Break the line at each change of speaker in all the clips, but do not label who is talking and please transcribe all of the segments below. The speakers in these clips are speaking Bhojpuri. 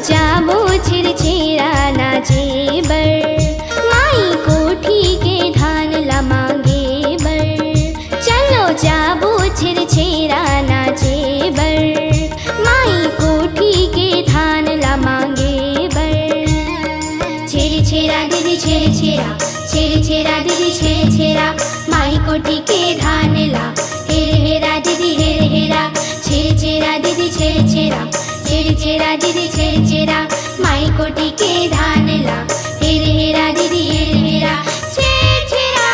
जाबो छिरछिरा नाचे बर, माई कोठी के धान ला मांगे बर। चलो जाबो छिरछिरा नाचे बर, माई कोठी के धान ला मांगे बर। छिरछिरा दीदी छिरछिरा, छिरछिरा दीदी छिरछिरा, माई कोठी के धान ला हेर हेरा दीदी हेर हेरा। छिरछिरा दीदी छिरछिरा, छिरछिरा दीदी छिरछिरा, माई कोठी के धान ला हेर हेरा दीदी हेर हेरा। छिरछिरा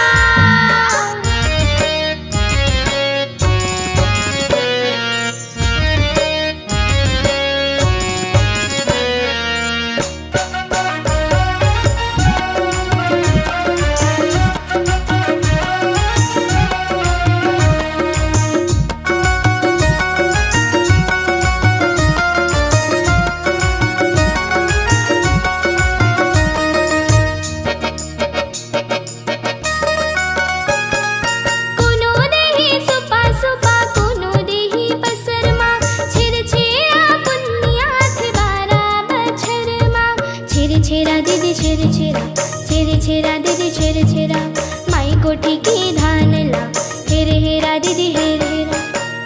छिरछिरा दीदी छिरछिरा, छिरछिरा दीदी छिरछिरा, माई कोठी के धान ला हेर हेरा दीदी हेर हेरा।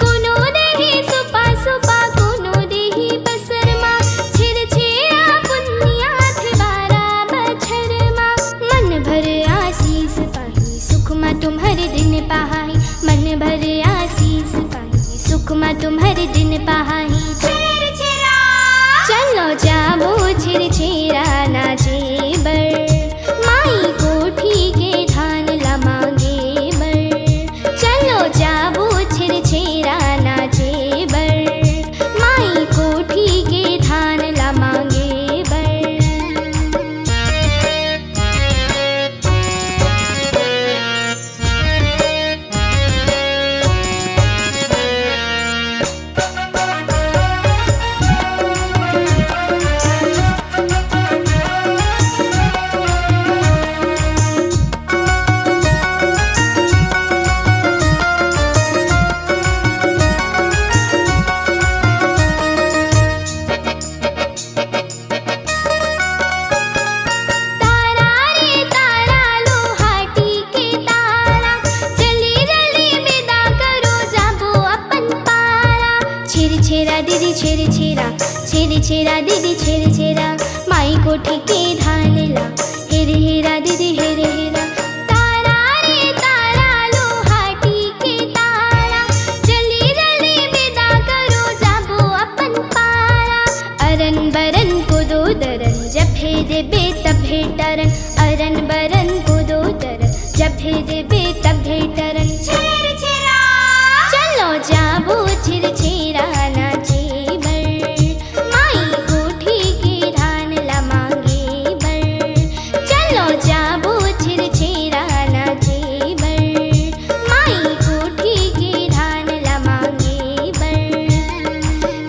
कोनो देही सुपा सुपा, कोनो देही बसरमा, छिरछिरा पुन्याथ बारा बछरमा। मन भर आशीष पाही, सुख मा तुम्हारे दिन पाही। मन भर आशीष पाही, सुख मा तुम्हारे दिन पाही। चलो जाबो छिरछिरा नाचे बर, माई कोठी के धान ला मांगे बर। चलो जाबो छिरछिरा नाचे बर, माई कोठी के धान ला मांगे बर। छिरछिरा दीदी छिरछिरा, छिरछिरा दीदी छिरछिरा, माई कोठी के धान ला हेर हेरा दीदी हेर हेरा। तारा रे तारा लो हाटी के तारा, जली रली विदा करो जाबो अपन पारा। अरन बरन को दो दरन, जब हे देबे तब हे टरन। अरन बरन को दो दरन, जब हे देबे तब हे टरन। छिरछिरा चलो जाबो छिरछिरा नाचे बर, माई कोठी के धान ला मांगे बर। चलो जाबो छिरछिरा नाचे बर, माई कोठी के धान ला मांगे बर।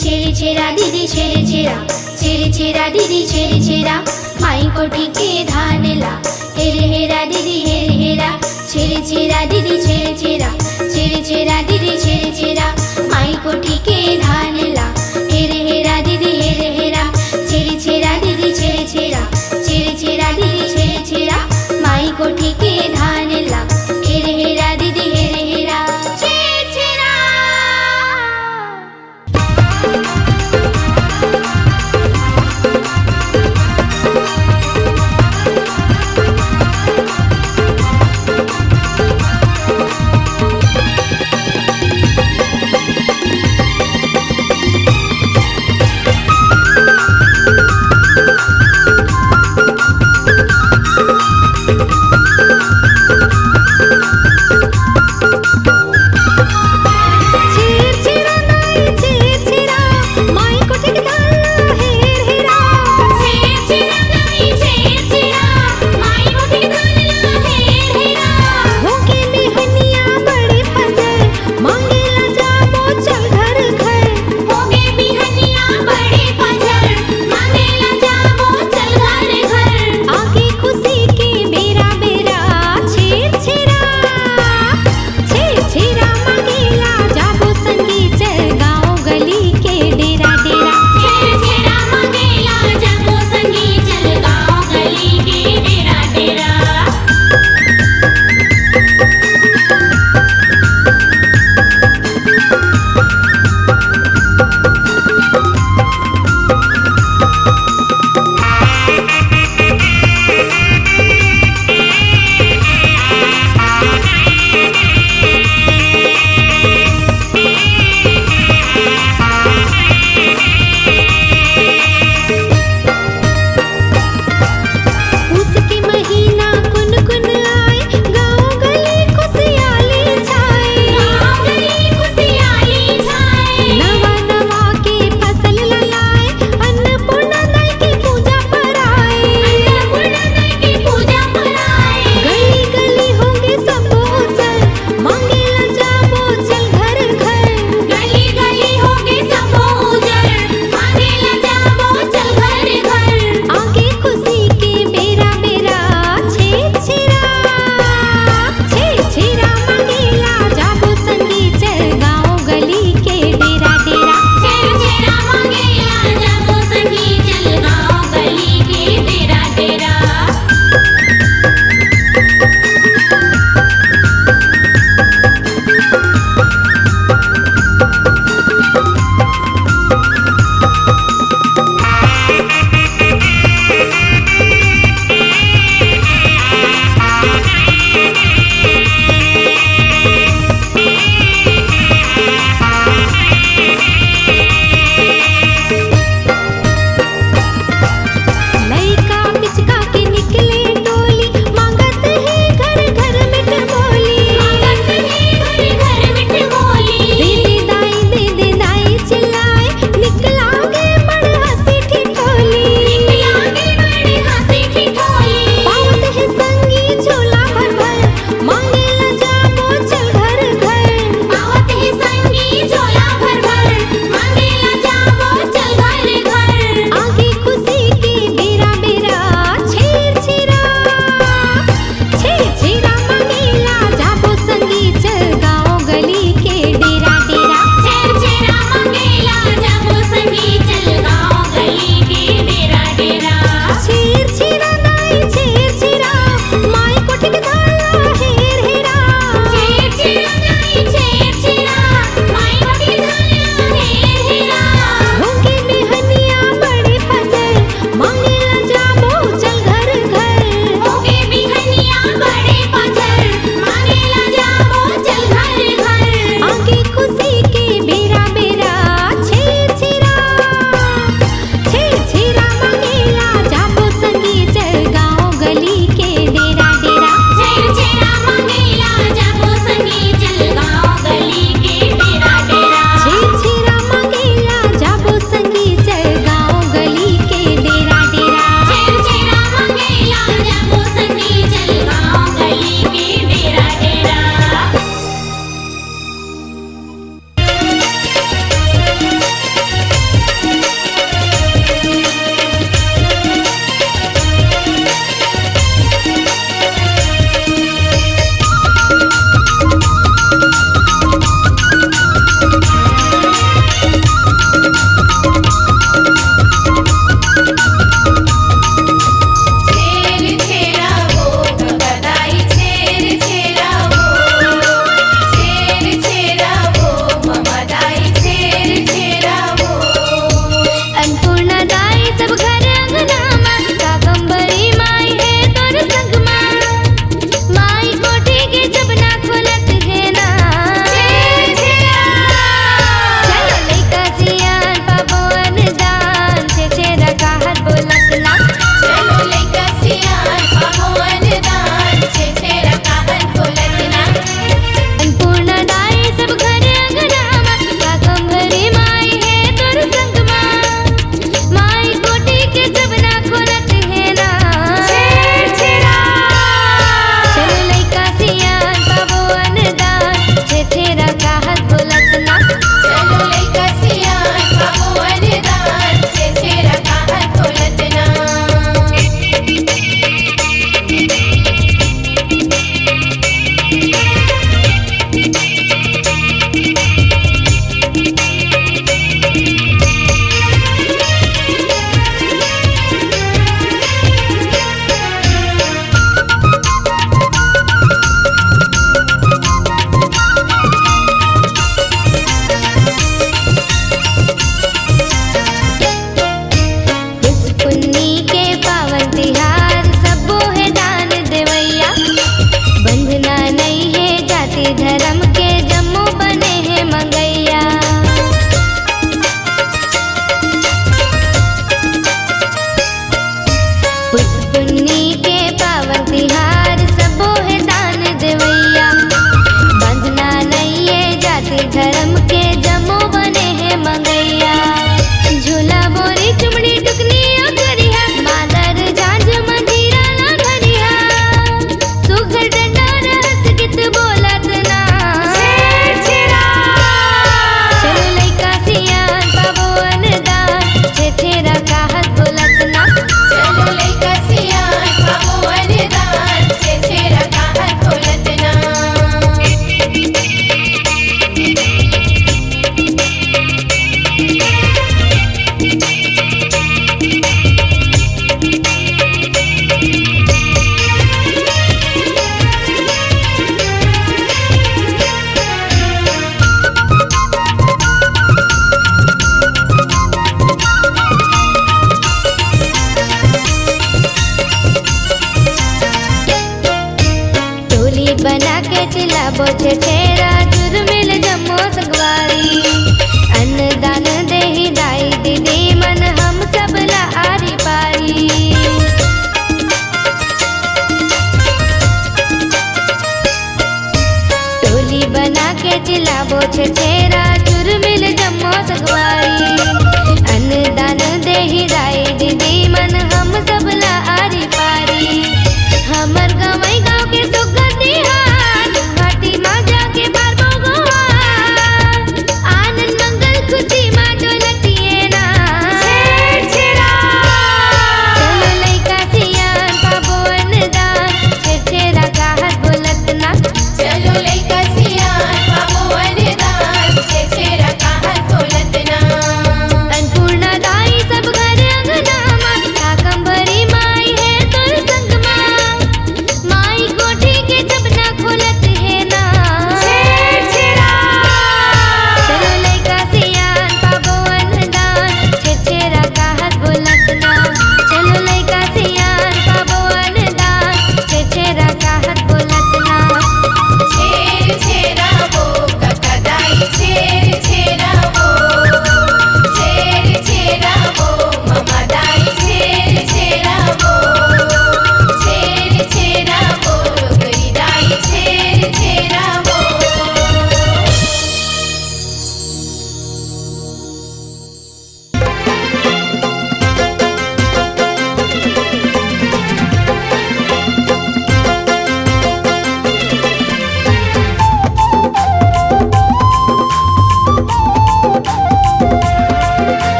छिरछिरा दीदी छिरछिरा, छिरछिरा दीदी छिरछिरा, माई कोठी के धान ला हेर हेरा दीदी हेर हेरा। छिरछिरा दीदी छिरछिरा, छिरछिरा दीदी छिरछिरा, माई कोठी के धान ला हेर हेरा दीदी हेर हेरा। छिरछिरा दीदी छिरछिरा, छिरछिरा दीदी छिरछिरा, माई कोठी के धान ला हेर हेरा दीदी हेर हेरा। छिरछिरा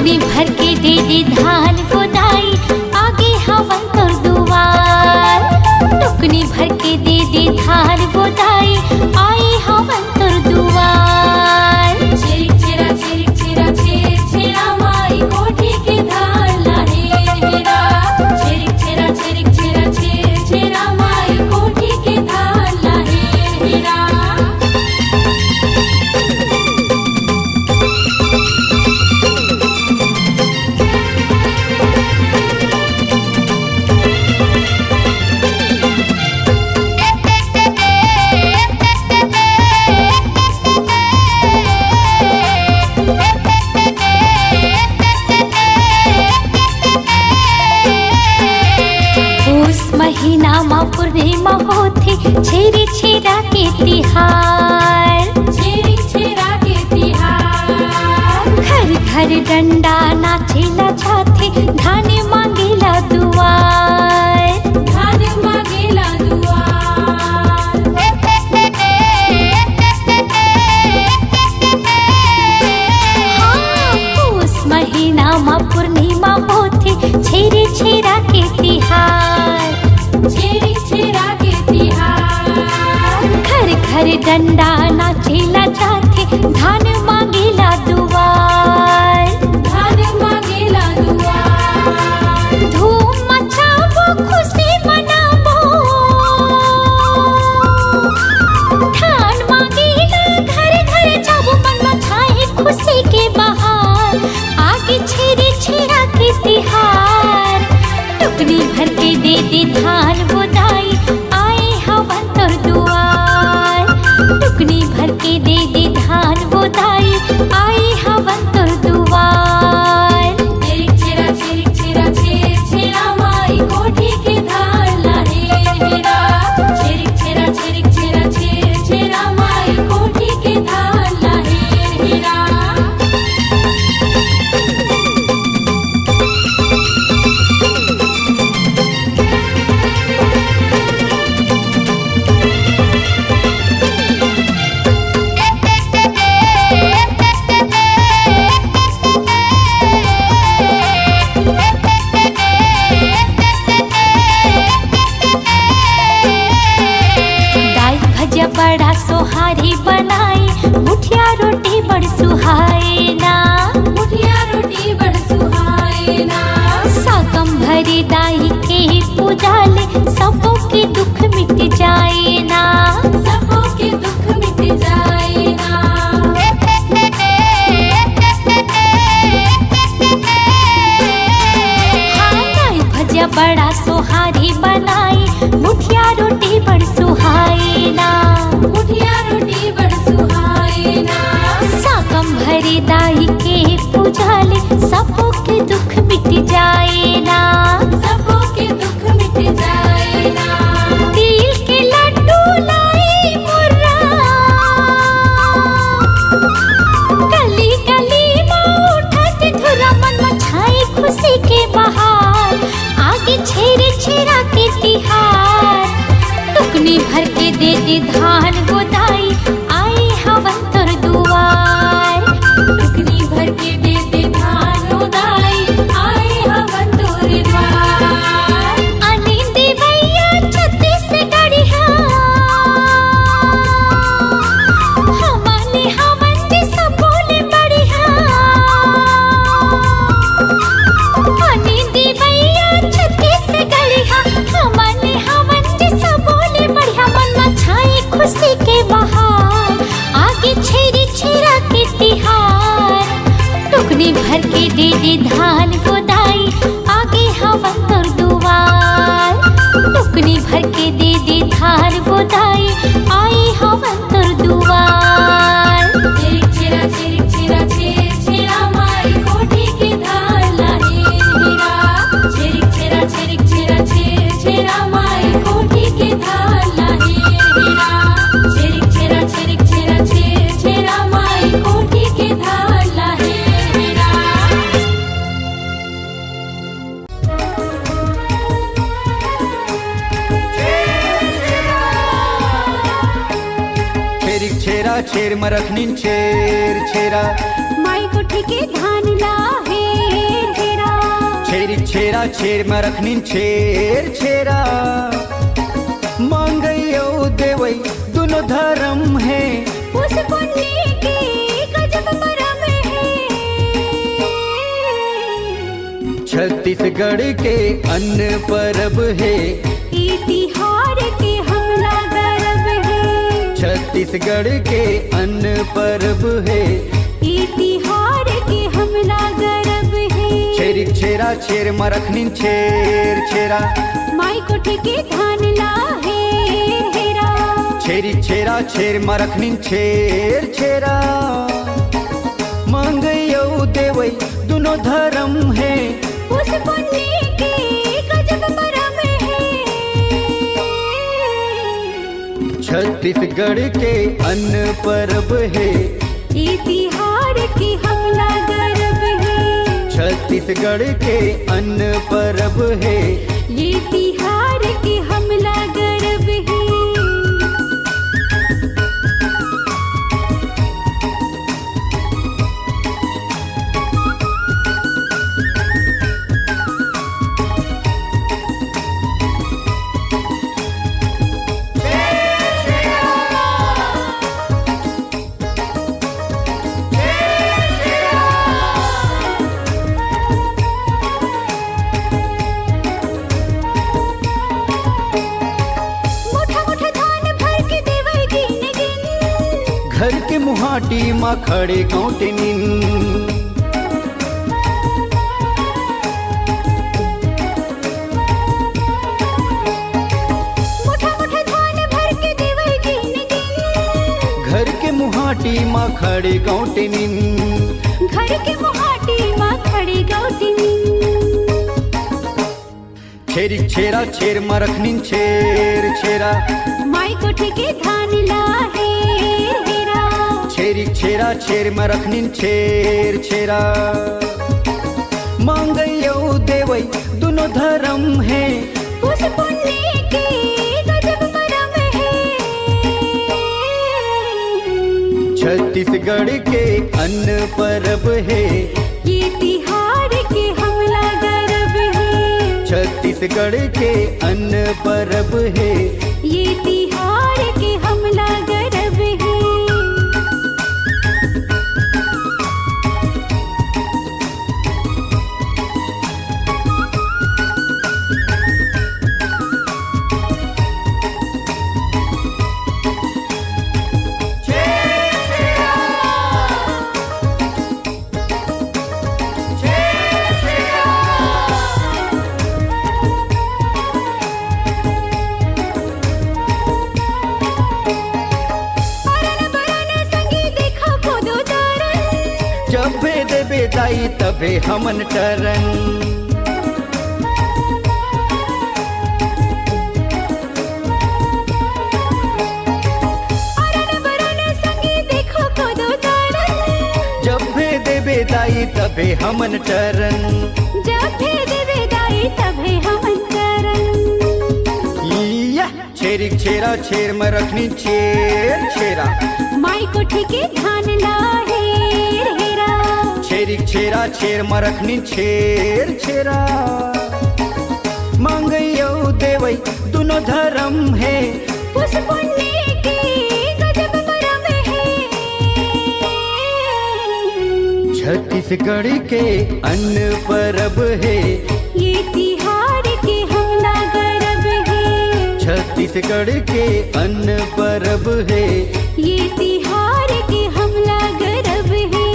टुकनी भर के दे दे धान गोदाई, आगे हवन तोर दुआर। टुकनी भर के दे दे धान गोदाई, आई हवन तोर दुआर।
छिरिक छिरा छिरिक छिरा छिर छिरा माई कोठी के धान लाहे हेरा। छिरिक छिरा छिरिक छिरा छिर छिरा माई कोठी के धान लाहे हेरा।
महीना मा पूर्णिमा होथे, छेरी छेरा के तिहार।
छेरी छेरा के तिहार।
घर घर डंडा नाचेला जाथे, धान मांगेला दुआर।
धान मांगेला दुआर।
हाँ, पूस महीना मा पूर्णिमा होथे, छेरी छेरा के तिहार।
छेरी छेरा के तिहार।
घर घर डंडा नाचेला जाथे, धान मांगेला दुआर।
धान मांगेला दुआर।
धूम मचाबो, खुशी मनाबो, धान मांगेला घर घर जाबो, मन में छाए खुशी के बहार। आगे छेरी छेरा के तिहार। टुकनी भर के दे दे धान गोदाई, आए हवन तोर दुआर। टुकनी भर के दे दे धान गोदाई, आए हवन तोर दुआर।
छिरिक छिरा छिरिक छिरा छिर छिरा माई कोठी के धान लाहे हेरा। छिरिक छिरा छिरिक छिरा छिर छिरा माई कोठी के धान लाहे हेरा।
बड़ा सोहारी बनाई, मुठिया रोटी बड़ सुहाए ना।
मुठिया रोटी बड़ सुहाए ना।
साकम भरी दाई के पूजा ले, सबों के दुख मिट जाए ना।
सबों के दुख मिट जाए ना।
हाँ, दाई भजिया बड़ा सोहारी बनाई, मुठिया रोटी बड़ सुहाए ना।
मुठिया रोटी बड़ सुहाए ना।
साकम भरी दाई के पूजा ले, सबों के दुख मिट जाए ना।
सबों के दुख मिट जाए ना।
तिल के लड्डू लाई मुर्रा, गली गली में उठत धुरा, मन में छाए खुशी के बहार। आगे छेरे छेरा के तिहार। टुकनी भर के दे दे धान गोदाई, आए हवन तोर दुआर।
टुकनी भर के दे दे धान गोदाई, आए हवन तोर द्वार।
अनिल देवैया छत्तीसगढ़िया, हमने हवन जे सब बोले बढ़िया। अनिल देवैया छत्तीसगढ़िया, हमने हवन जे सब बोले बढ़िया। मन में छाए खुशी के बहार। आगे छेरी छेरा के तिहार। टुकनी भर के दे दे धान गोदाई, आगे हवन तोर दुआर। टुकनी भर के दे दे धान गोदाई, आए हवन तोर दुआर।
छिरिक छिरा छिरिक छिरा छिर छिरा माई कोठी के धान लाहे हेरा। छिरिक छिरा छिरिक छिरा छिर छिरा माई कोठी के धान लाहे हेरा। छिरिक छिरा छिरिक छिरा छिर छिरा माई कोठी के धान लाहे हेरा।
छेर मरखनीन छेर छेरा
माई कोठी के धान लाहे
छेरा छेर मरखनिन छेर छेरा मांगयो देवै दोनों धर्म है
उस पुण्य के गजब परम है।
छत्तीसगढ़ के अन्न परब है
तिहार के हमला गर्व है।
छत्तीसगढ़ के अन्न परब है
तिहार के हमला गर्व है।
छेरिक छेरा छेर मरखनिन छेर छेरा
माई कोठी के धान ला हेरा।
छेरिक छेरा छेर मरखनिन छेर छेरा मांगयो देवै दोनों धर्म है
उस पुण्य के गजब परम है।
छत्तीसगढ़ के अन्न परब है
तिहार के हमला गर्व है।
छत्तीसगढ़ के अन्न परब है
ये तिहार के हमला गर्व है।
घर के मुहाटी माँ खड़े कौटनिन घर के मुहाटी माँ खड़े कौटनिन
घर के मुहाटी माँ खड़े गौटिनिन।
छेरिक छेरा छेर मरखनिन छेर छेरा
माई कोठी के धान ला हेरा।
छेरिक छेरा छेर मरखनिन छेर छेरा मांगयो देवै दोनों धर्म है
उस पुण्य के गजब परम है।
छत्तीसगढ़ के अन्न परब है
ये तिहार के हमला गर्व है।
छत्तीसगढ़ के अन्न परब है
ये तिहार के हमला गर्व है।
जब देबे दाई तबे हमन टरन जब देबे दाई तबे हमन टरन
जब देवे दाई तबे हमन करन।
छेरिक छेरा छेर मरखनिन छेर छेरा
माई कोठी के धान ला हेरा।
छेरिक छेरा छेर मरखनिन छेर छेरा मांगयो देवै दोनों धर्म है
उस पुण्य के गजब परम है।
छत्तीसगढ़ के अन्न परब है
ये तिहार के हमला गर्व है।
छत्तीसगढ़ के अन्न परब है
ये तिहार के हमला गर्व है।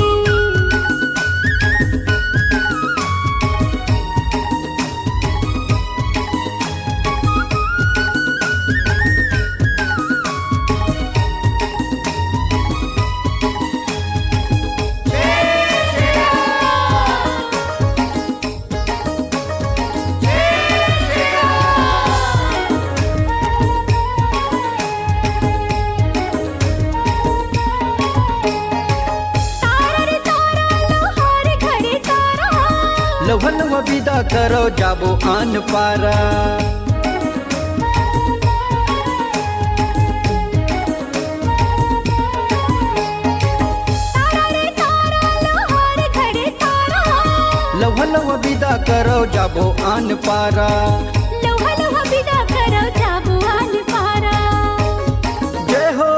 लवन विदा करो जाबो आन पारा लव्हा लव्हा विदा करो जाबो आन पारा
लव्हा लव्हा विदा करो जाबो आन पारा
जय हो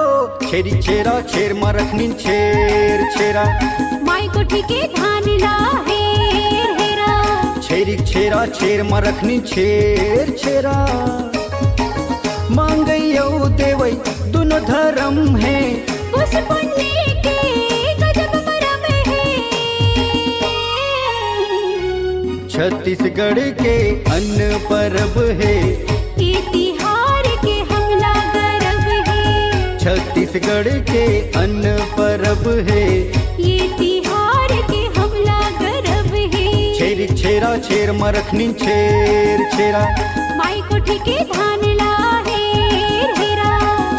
छेरी छेरा छेर मरखनी छेर छेरा
माई कोठी के धानला हेर हेरा
छेरी छेरा छेर मरखनी छेर छेरा मांगयो देवै दोनों धर्म है
उस पुण्य के गजब मरम है
छत्तीसगढ़ के अन्न परब है
ये तिहार के हमला गरब है
छत्तीसगढ़ के अन्न परब है
ये तिहार के हमला गरब है
छेरी छेरा छेर मरखनी छेर छेरा
माई कोठी के धानला हेर हेरा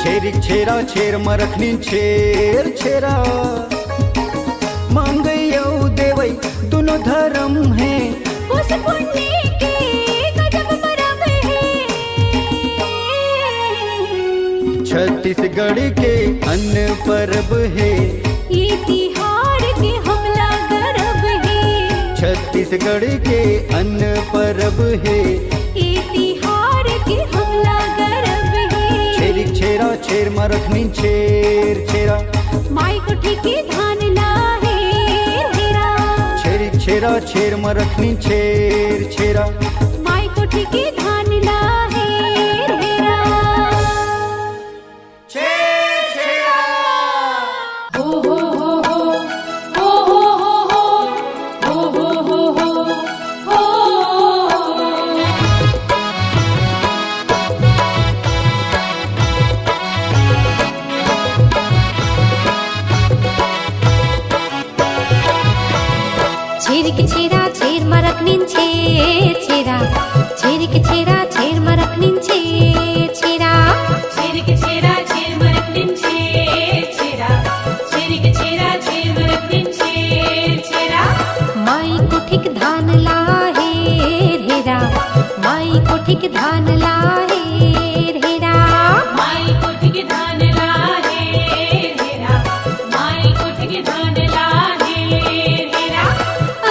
छेरी छेरा छेर मरखनी छेर छेरा मांगयो देवै दोनों धर्म है
उस पुण्य के गजब मरम है
छत्तीसगढ़ के अन्न परब है
ये तिहार के हमला गरब है
छत्तीसगढ़ के अन्न परब है
ये तिहार के हमला गरब है
छेरी छेरा छेर मरखनी छेर छेरा
माई कोठी के धानला हेर हेरा
छेरी छेरा छेर मरखनी छेर छेरा
माई कोठी के धानला हेर हेरा
हो हो हो हो हो हो हो हो हो
छेरिक छेरा छेर मरकनिन छेर छेरा छेरिक छेरा छेर मरकनिन छेर छेरा
छेरिक छेरा छेर मरकनिन छेर छेरा छेरिक छेरा छेर मरकनिन छेर छेरा
माई कोठिक धान ला हेर हेरा माई कोठिक धान ला हेर हेरा
माई कोठी के धान ला हेर हेरा माई कोठी के धान ला हेर हेरा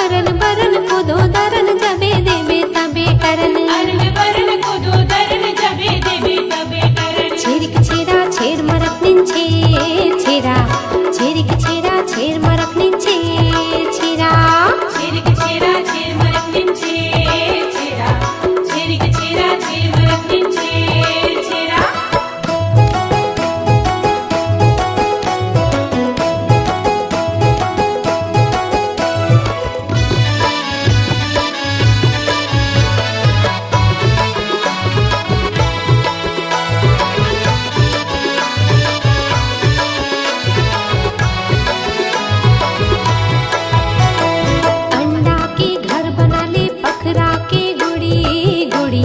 अरन बरन को दो दरन जबे देबे तबे करन
अरन बरन को दो दरन जबे देबे तबे करन
छेरिक छेरा छेर मरकनिन छेर छेरा छेरिक छेरा छेर मरकनिन छेर छेरा
छेरिक छेरा छेर मरकनिन छेर छेरा छेरिक छेरा छेर मरकनिन छेर छेरा
अंडा के घर बना ले पखरा के गुड़ी गुड़ी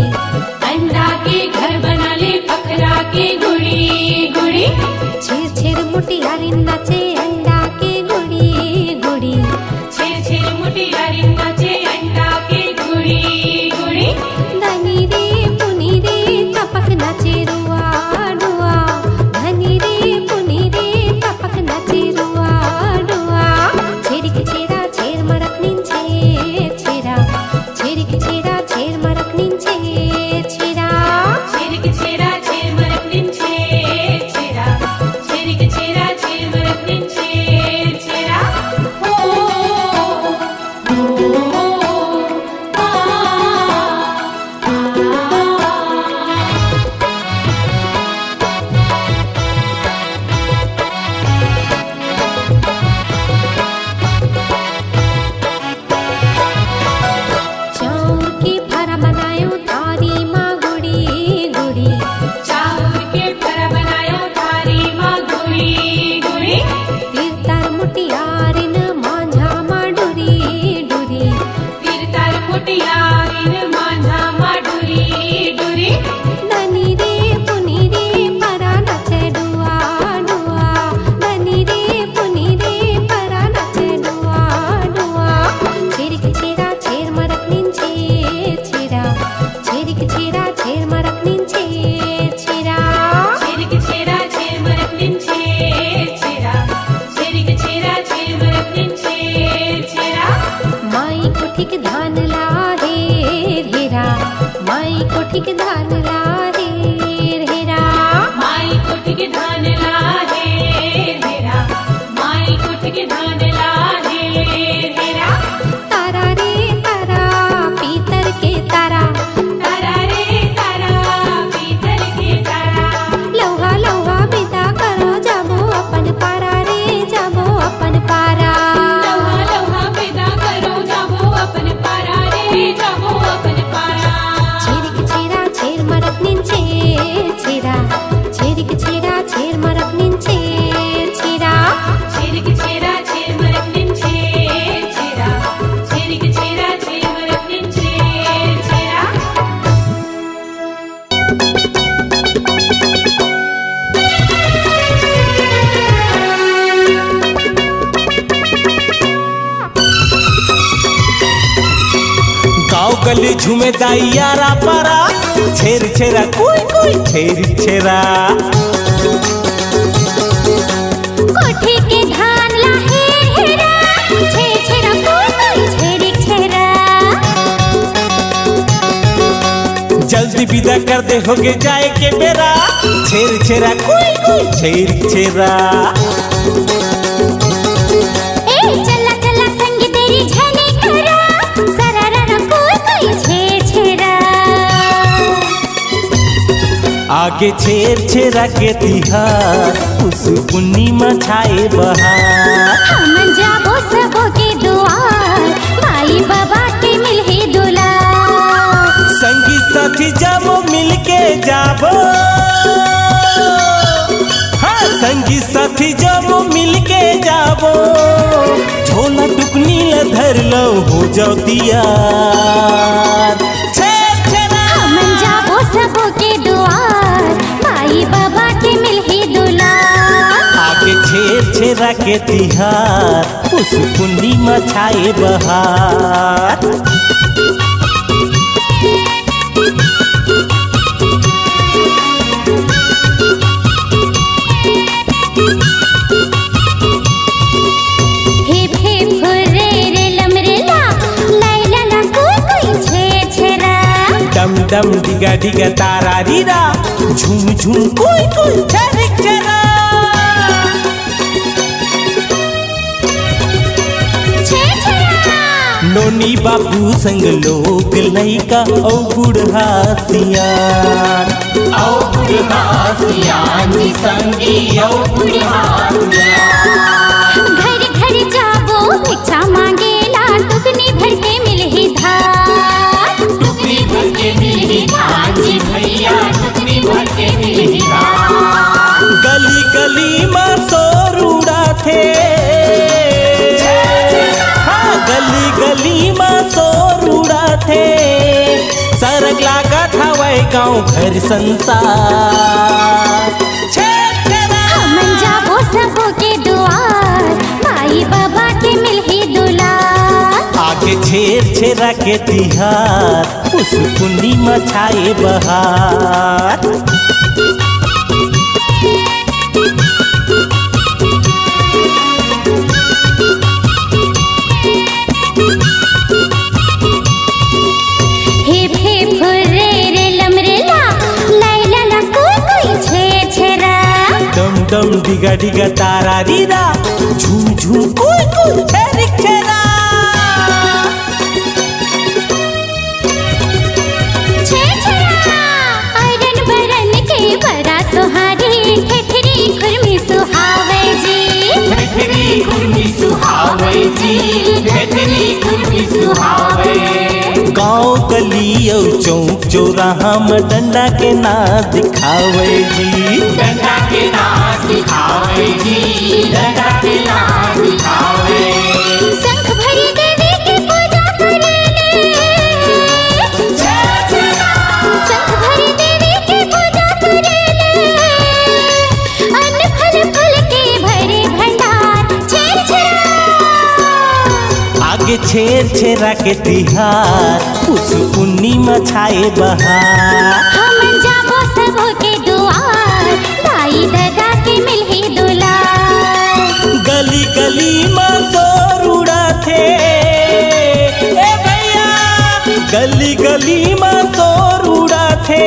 अंडा के घर बना ले पखरा के गुड़ी गुड़ी
छेर छेर मुटियारी नाचे अंडा के गुड़ी गुड़ी
छेर छेर मुटियारी नाचे अंडा के गुड़ी गुड़ी
धनी रे पुनी रे तपक नाचे रुआ डुआ धनी रे पुनी रे तपक नाचे रुआ डुआ छेरिक छेरा छेर मरकनिन छेर छेरा छेरिक छेरा छेर मरकनिन छेर छेरा
छेरिक छेरा छेर मरकनिन छेर छेरा छेरिक छेरा छेर मरकनिन छेर छेरा हो हो कोठिक धान ला हेर हेरा माई कोठिक धान ला हेर हेरा माई कोठिक धान ला हेर हेरा माई कोठिक धान ला हेर हेरा तारा रे तारा पीतर के तारा तारा रे तारा पीतर के तारा लौहा लौहा बिदा करो जाबो अपन पारा रे जाबो अपन पारा लौहा लौहा बिदा करो जाबो अपन पारा रे जाबो अपन पारा छेरिक छेरा छेर मरक निन छेर छेरा छेरिक छेरा छेर मरक निन छेर छेरा छेरिक छेरा छेर मरक निन छेर छेरा छेरिक छेरा छेर मरक निन छेर छेरा
गाँव गली झूमे दाइयारा पारा छेर छेरा कोई कोई छेर छेरा
कोठी के धान ला हेर हेरा छेर छेरा कोई कोई छेरिक छेरा
जल्दी विदा कर दे होगे जाए के बेरा छेर छेरा कोई कोई छेर छेरा
ए चला चला संग तेरी झने करा सरारा कोई कोई छेर छेरा
आगे छेर छेरा के तिहार उस पूर्णिमा छाए बहार
हम जाबो सबो के दुआर माई बाबा के मिलहे दुलार
संगी साथी जाबो मिलके जाबो हाँ संगी साथी जाबो मिलके जाबो झोला टुकनी ल धर लो हो जाओ तियार छेर छेरा
हम जाबो सबो के दुआर माई बाबा के मिलहे दुलार
आगे छेर छेरा के तिहार उस पूर्णिमा छाए बहार
हिप हिप हुर्रे रे लमरे ला लैला ला कोई कोई छेर छेरा
डम डम डिगा डिगा तारा रीरा झूम झूम कोई कोई छेरिक छेरा
छेर छेरा
नोनी बाबू संग लोग लइका औ बूढ़ा सियान औ बूढ़ा सियान संगी औ बूढ़ा
घर घर जाबो भिक्षा मांगेला टुकनी भर के मिलही धार
टुकनी भर के मिली धान जी भैया टुकनी भर के मिली धान गली गली में सोर उड़ाथे हाँ गली गली में सोर उड़ाथे सरक लागत हवै गाँव घर संसार छेर छेरा
हम जाबो सबो के दुआर माई बाबा के मिलही दुलार
आगे छेर छेरा के तिहार उस पूर्णिमा छाए बहार
हिप हिप हुर्रे रे लमरे ला लैला ला कोई कोई छेर छेरा
डम डम डिगा डिगा तारा रीरा झूम झूम कोई कोई छेरिक छेरा
छेर छेरा अरन बरन के बड़ा सुहारी ठेठरी खुरमी सुहावे जी
ठेठरी खुरमी सुहावे जी ठेठरी खुरमी सुहावे गाँव गली औ चौक चौराहा में डंडा के ना दिखावे जी डंडा के ना दिखावे जी डंडा के ना दिखावे
शंख भरी देवी की पूजा करेले शंख भरी देवी की पूजा करेले अन्न फल फल के भरे भंडार छेर छेरा
आगे छेर छेरा के तिहार उस पूर्णिमा छाए बहार
हम जाबो सबो के दुआर भाई दादा के मिलही दुलार
गली गली में सोर उड़ाथे ए भैया गली गली में शोर उड़ाथे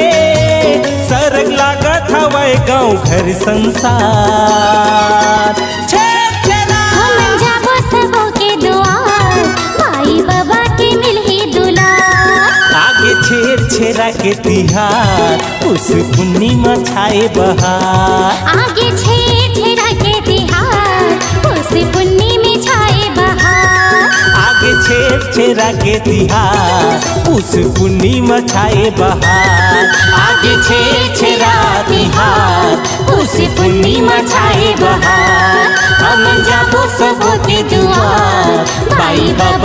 सरग लागत हवै गाँव घर संसार
हम जाबो सबो के दुआर माई बाबा के मिलही दुलार
आगे छेर छेरा के तिहार उस पूर्णिमा छाए बहार
आगे छेर छेरा के तिहार उस पुन्नी में छाए बहार
आगे छेर छेरा के तिहार उस पूर्णिमा छाए बहार आगे छेर छेरा तिहार उस पूर्णिमा छाए बहार हम जाबो सबो के दुआर माई बाबा